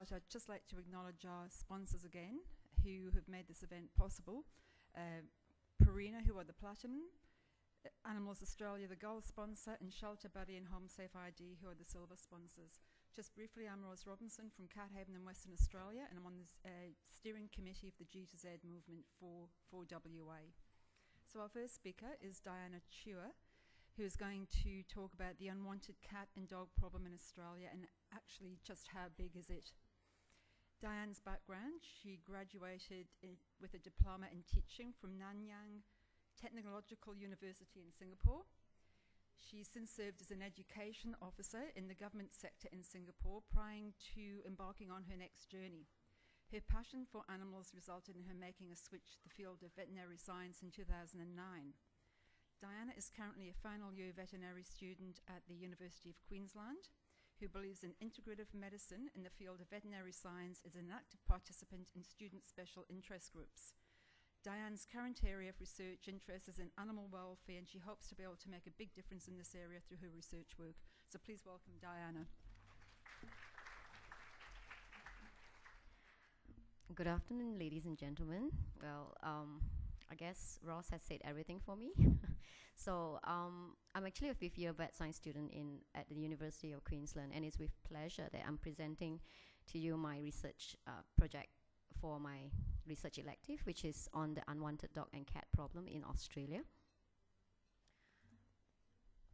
start, I'd just like to acknowledge our sponsors again, who have made this event possible. Purina, who are the platinum, Animals Australia, the gold sponsor, and Shelter Buddy and Home Safe ID, who are the silver sponsors. Just briefly, I'm Rose Robinson from Cathaven in Western Australia, and I'm on the steering committee of the G2Z movement for WA. So our first speaker is Chua, who is going to talk about the unwanted cat and dog problem in Australia and actually just how big is it. Diane's background: she graduated with a diploma in teaching from Nanyang Technological University in Singapore. She's since served as an education officer in the government sector in Singapore prior to embarking on her next journey. Her passion for animals resulted in her making a switch to the field of veterinary science in 2009. Diana is currently a final year veterinary student at the University of Queensland, who believes in integrative medicine in the field of veterinary science, is an active participant in student special interest groups. Diane's current area of research interest is in animal welfare, and she hopes to be able to make a big difference in this area through her research work. So please welcome Diana. Good afternoon, ladies and gentlemen. Well, I guess Ross has said everything for me. So I'm actually a fifth-year vet science student at the University of Queensland, and it's with pleasure that I'm presenting to you my research project for my research elective, which is on the unwanted dog and cat problem in Australia.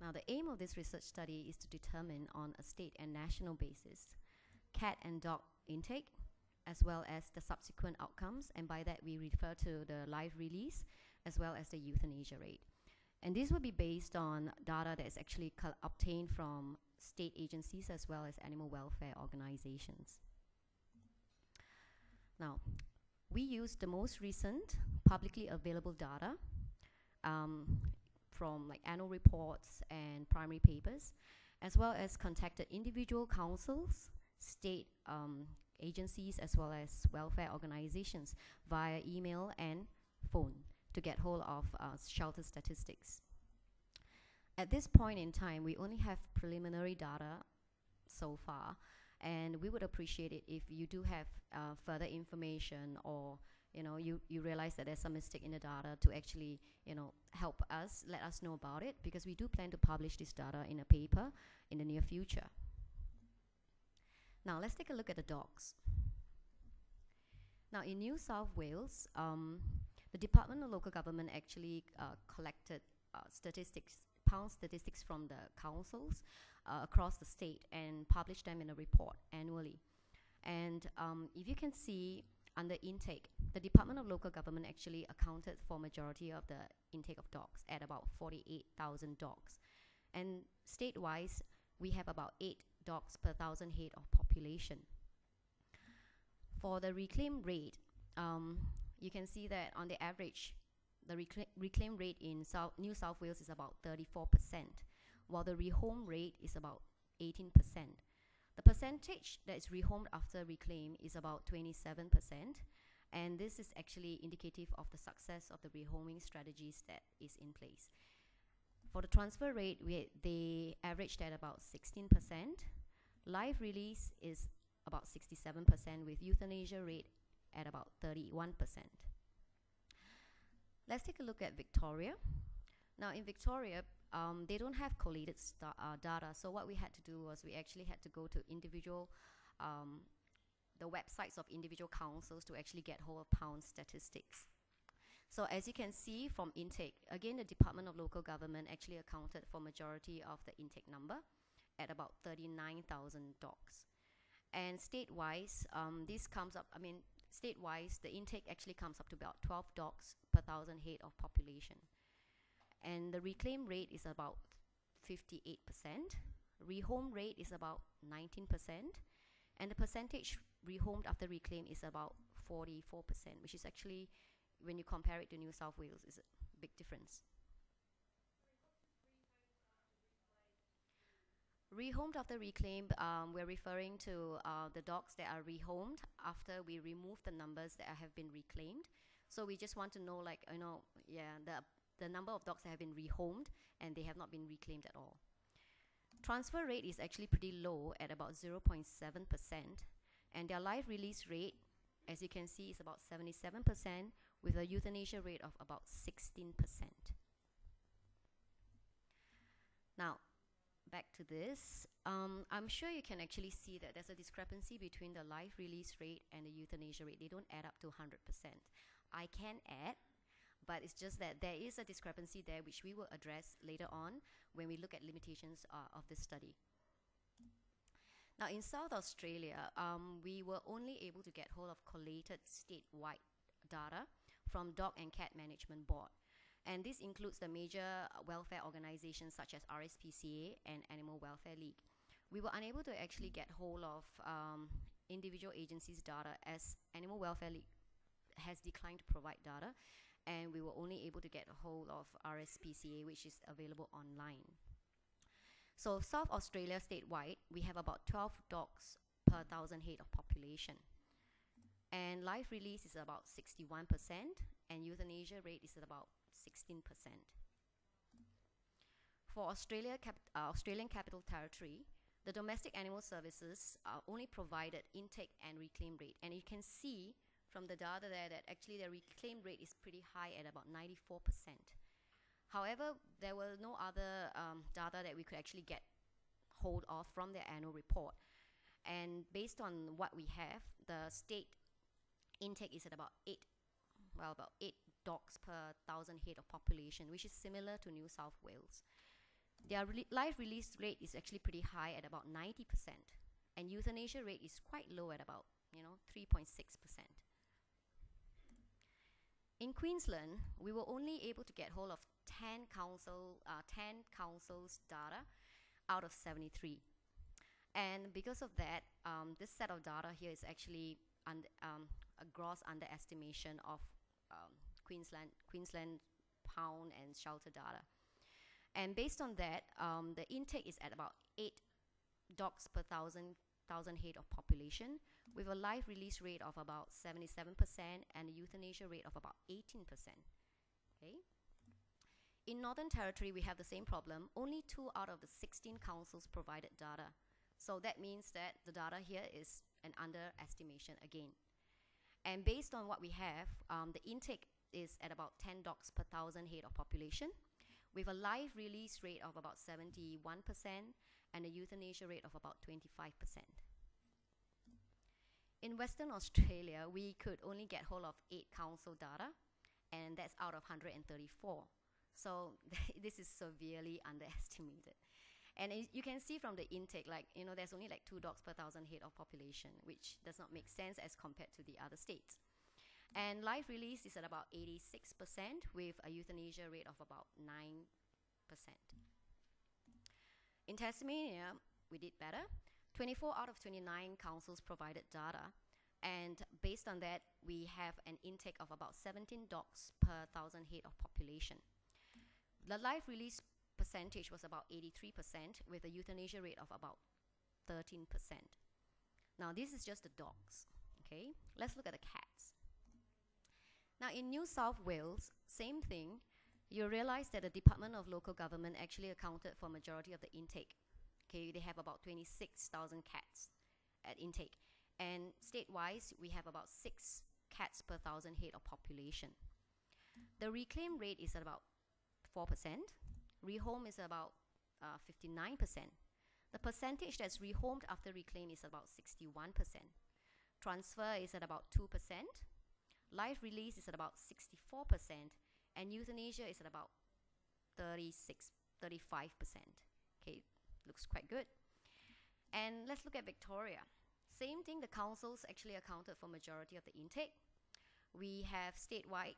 Now, the aim of this research study is to determine on a state and national basis cat and dog intake, as well as the subsequent outcomes, and by that we refer to the live release as well as the euthanasia rate. And this will be based on data that is actually obtained from state agencies as well as animal welfare organizations. Now, we use the most recent publicly available data from like annual reports and primary papers, as well as contacted individual councils, state agencies, as well as welfare organizations via email and phone to get hold of shelter statistics. At this point in time, we only have preliminary data so far, and we would appreciate it if you do have further information, or you realize that there's some mistake in the data, to actually help us, let us know about it, because we do plan to publish this data in a paper in the near future. Now let's take a look at the dogs. Now in New South Wales, the Department of Local Government actually collected pound statistics from the councils across the state and published them in a report annually. And if you can see under intake, the Department of Local Government actually accounted for majority of the intake of dogs at about 48,000 dogs. And state-wise, we have about 8 dogs per 1,000 head of population. For the reclaim rate, you can see that on the average, the reclaim rate in New South Wales is about 34%, while the rehome rate is about 18%. The percentage that is rehomed after reclaim is about 27%, and this is actually indicative of the success of the rehoming strategies that is in place. For the transfer rate, they averaged at about 16%. Live release is about 67%, with euthanasia rate at about 31%. Let's take a look at Victoria. Now in Victoria, they don't have collated data, so what we had to do was we actually had to go to the websites of individual councils to actually get hold of pound statistics. So as you can see from intake, again the Department of Local Government actually accounted for majority of the intake number at about 39,000 dogs. And state-wise, this comes up, state-wise, the intake actually comes up to about 12 dogs per 1,000 head of population. And the reclaim rate is about 58%. Rehome rate is about 19%. And the percentage rehomed after reclaim is about 44%, which is actually, when you compare it to New South Wales, is a big difference. Rehomed after reclaim, we're referring to the dogs that are rehomed after we remove the numbers that have been reclaimed. So we just want to know, like, the number of dogs that have been rehomed and they have not been reclaimed at all. Transfer rate is actually pretty low at about 0.7%, And their live release rate, as you can see, is about 77%, with a euthanasia rate of about 16%. Now, back to this. I'm sure you can actually see that there's a discrepancy between the live release rate and the euthanasia rate. They don't add up to 100%. I can add, but it's just that there is a discrepancy there, which we will address later on when we look at limitations of this study. Now, in South Australia, we were only able to get hold of collated statewide data from Dog and Cat Management Board. And this includes the major welfare organizations such as RSPCA and Animal Welfare League. We were unable to actually get hold of individual agencies' data, as Animal Welfare League has declined to provide data, and we were only able to get a hold of RSPCA, which is available online. So South Australia statewide, we have about 12 dogs per 1,000 head of population. And live release is about 61%, and euthanasia rate is at about 16%. For Australian Capital Territory, the domestic animal services only provided intake and reclaim rate. And you can see from the data there that actually the reclaim rate is pretty high at about 94%. However, there were no other data that we could actually get hold of from their annual report. And based on what we have, the state intake is at about 8 dogs per 1,000 head of population, which is similar to New South Wales. Their live release rate is actually pretty high at about 90%, and euthanasia rate is quite low at about 3.6%. In Queensland, we were only able to get hold of 10 councils data out of 73. And because of that, this set of data here is actually a gross underestimation of Queensland pound and shelter data. And based on that, the intake is at about 8 dogs per 1,000 head of population, with a live release rate of about 77% and a euthanasia rate of about 18%. Okay. In Northern Territory, we have the same problem. Only 2 out of the 16 councils provided data. So that means that the data here is an underestimation again. And based on what we have, the intake is at about 10 dogs per 1,000 head of population, with a live release rate of about 71% and a euthanasia rate of about 25%. In Western Australia, we could only get hold of 8 council data, and that's out of 134. So this is severely underestimated. And you can see from the intake, there's only 2 dogs per 1,000 head of population, which does not make sense as compared to the other states. And live release is at about 86%, with a euthanasia rate of about 9%. In Tasmania, we did better. 24 out of 29 councils provided data, and based on that, we have an intake of about 17 dogs per 1,000 head of population. The live release percentage was about 83%, with a euthanasia rate of about 13%. Now, this is just the dogs, okay? Let's look at the cats. Now, in New South Wales, same thing. You realize that the Department of Local Government actually accounted for majority of the intake. Okay, they have about 26,000 cats at intake. And state-wise, we have about 6 cats per 1,000 head of population. The reclaim rate is at about 4%. Rehome is about 59%. The percentage that's rehomed after reclaim is about 61%. Transfer is at about 2%. Live release is at about 64%. And euthanasia is at about 35%. Okay, looks quite good. And let's look at Victoria. Same thing, the councils actually accounted for majority of the intake. We have statewide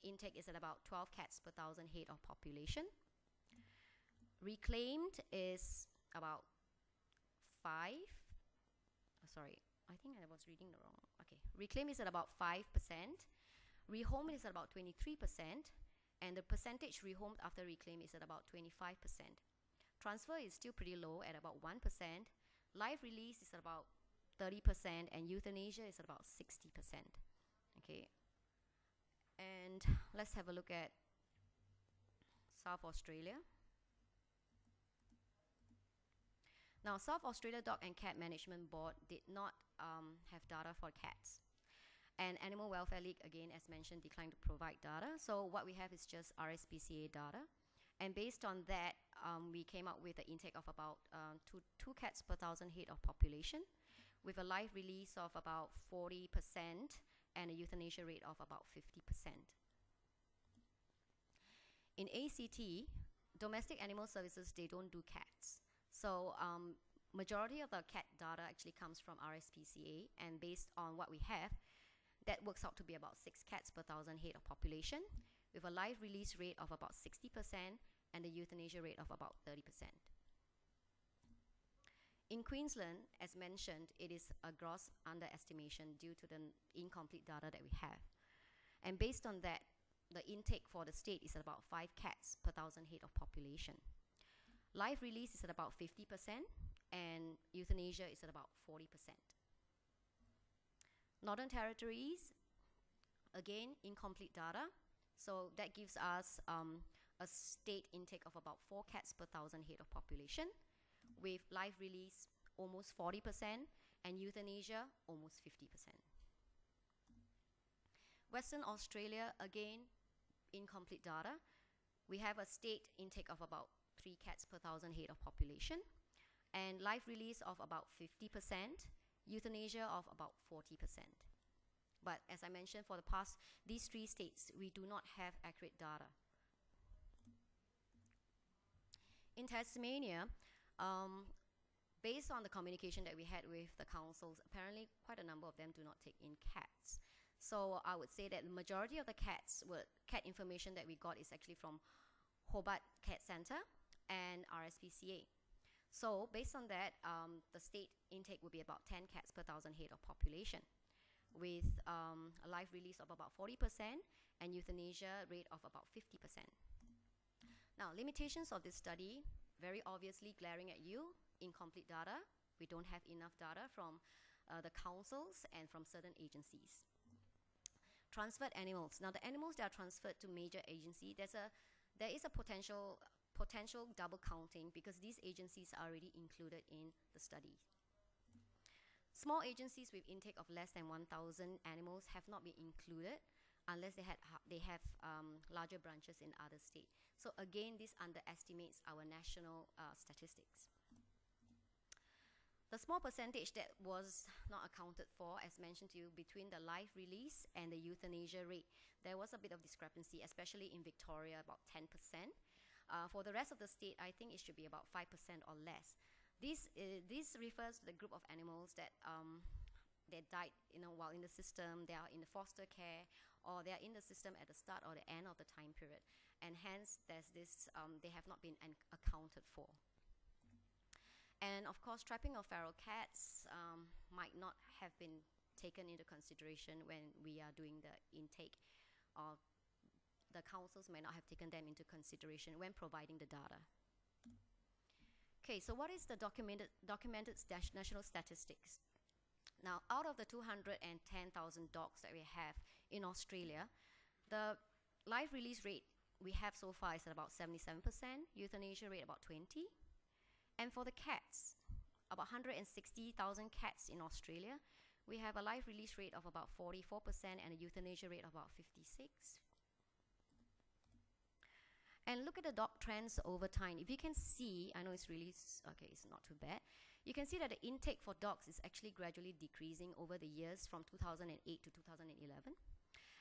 intake is at about 12 cats per 1,000 head of population. Reclaimed is about 5. Sorry, I think I was reading the wrong. Okay, reclaimed is at about 5%. Rehomed is at about 23%, and the percentage rehomed after reclaim is at about 25%. Transfer is still pretty low at about 1%. Live release is at about 30%, and euthanasia is at about 60%. Okay, and let's have a look at South Australia. Now, South Australia Dog and Cat Management Board did not have data for cats. And Animal Welfare League, again, as mentioned, declined to provide data. So what we have is just RSPCA data. And based on that, we came up with an intake of about two cats per 1,000 head of population, with a live release of about 40% and a euthanasia rate of about 50%. In ACT, domestic animal services, they don't do cats. So majority of the cat data actually comes from RSPCA, and based on what we have, that works out to be about 6 cats per 1,000 head of population, with a live release rate of about 60% and a euthanasia rate of about 30%. In Queensland, as mentioned, it is a gross underestimation due to the incomplete data that we have. And based on that, the intake for the state is about 5 cats per 1,000 head of population. Live release is at about 50%, and euthanasia is at about 40%. Northern Territories, again, incomplete data. So that gives us a state intake of about 4 cats per 1,000 head of population, with live release almost 40% and euthanasia almost 50%. Western Australia, again, incomplete data. We have a state intake of about 3 cats per 1,000 head of population, and live release of about 50%, euthanasia of about 40%. But as I mentioned, for the past, these 3 states, we do not have accurate data. In Tasmania, based on the communication that we had with the councils, apparently quite a number of them do not take in cats. So I would say that the majority of the cat information that we got is actually from Hobart Cat Centre and RSPCA. So based on that, the state intake will be about 10 cats per 1,000 head of population, with a live release of about 40% and euthanasia rate of about 50%. Now, limitations of this study, very obviously glaring at you: incomplete data. We don't have enough data from the councils and from certain agencies. Transferred animals. Now, the animals that are transferred to major agency, there is a potential double counting, because these agencies are already included in the study. Small agencies with intake of less than 1,000 animals have not been included unless they have larger branches in other states. So again, this underestimates our national statistics. The small percentage that was not accounted for, as mentioned to you, between the live release and the euthanasia rate, there was a bit of discrepancy, especially in Victoria, about 10%. For the rest of the state, I think it should be about 5% or less. This refers to the group of animals that died, while in the system. They are in the foster care, or they are in the system at the start or the end of the time period, and hence there's this they have not been accounted for. And of course, trapping of feral cats might not have been taken into consideration when we are doing the intake, or the councils may not have taken them into consideration when providing the data. Okay, so what is the documented national statistics? Now, out of the 210,000 dogs that we have in Australia, the live release rate we have so far is at about 77%, euthanasia rate about 20%. And for the cats, about 160,000 cats in Australia, we have a live release rate of about 44% and a euthanasia rate of about 56%. And look at the dog trends over time. If you can see, I know it's really, okay, it's not too bad. You can see that the intake for dogs is actually gradually decreasing over the years from 2008 to 2011.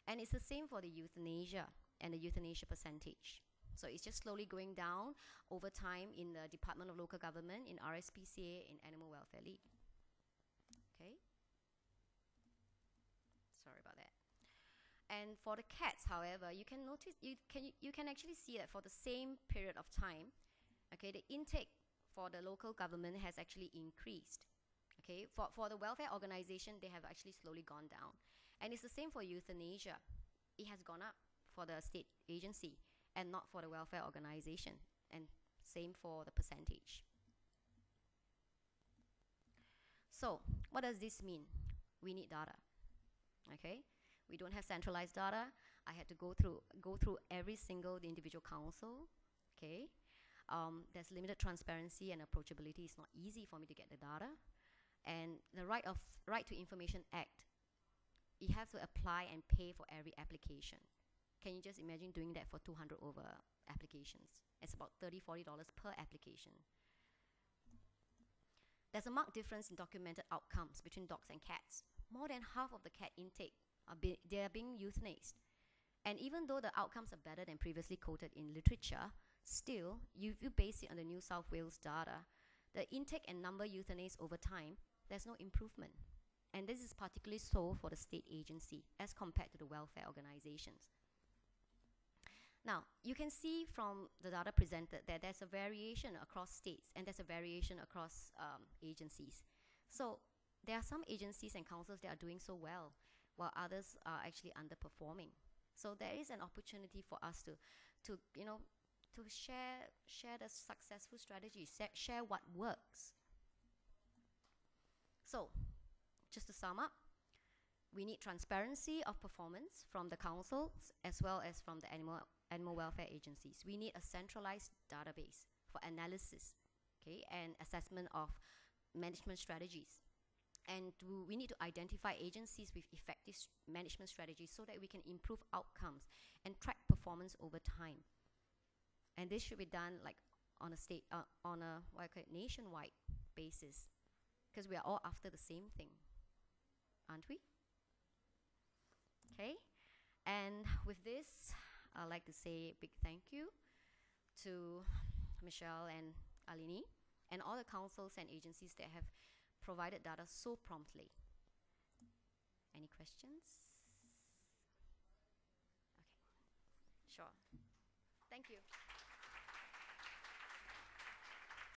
And it's the same for the euthanasia and the euthanasia percentage. So it's just slowly going down over time in the Department of Local Government, in RSPCA, in Animal Welfare League. Okay. Sorry about that. And for the cats, however, you can notice, you can actually see that for the same period of time, okay, the intake for the local government has actually increased. Okay, for the welfare organization, they have actually slowly gone down. And it's the same for euthanasia. It has gone up for the state agency and not for the welfare organization, and same for the percentage. So what does this mean? We need data. Okay, we don't have centralized data. I had to go through every single individual council. Okay, there's limited transparency and approachability. It's not easy for me to get the data, And the Right to Information Act, you have to apply and pay for every application. Can you just imagine doing that for 200 over applications? It's about $30–40 per application. There's a marked difference in documented outcomes between dogs and cats. More than half of the cat intake they are being euthanized. And even though the outcomes are better than previously quoted in literature, still, if you base it on the New South Wales data, the intake and number euthanized over time, there's no improvement. And this is particularly so for the state agency as compared to the welfare organizations. Now, you can see from the data presented that there's a variation across states and there's a variation across agencies. So there are some agencies and councils that are doing so well, while others are actually underperforming. So there is an opportunity for us to share the successful strategies, share what works. So, just to sum up, we need transparency of performance from the councils as well as from the animal welfare agencies. We need a centralized database for analysis, okay, and assessment of management strategies. And we need to identify agencies with effective management strategies so that we can improve outcomes and track performance over time. And this should be done like on a nationwide basis, because we are all after the same thing, aren't we? Okay, and with this, I'd like to say a big thank you to Michelle and Alini and all the councils and agencies that have provided data so promptly. Any questions? Okay, sure. Thank you.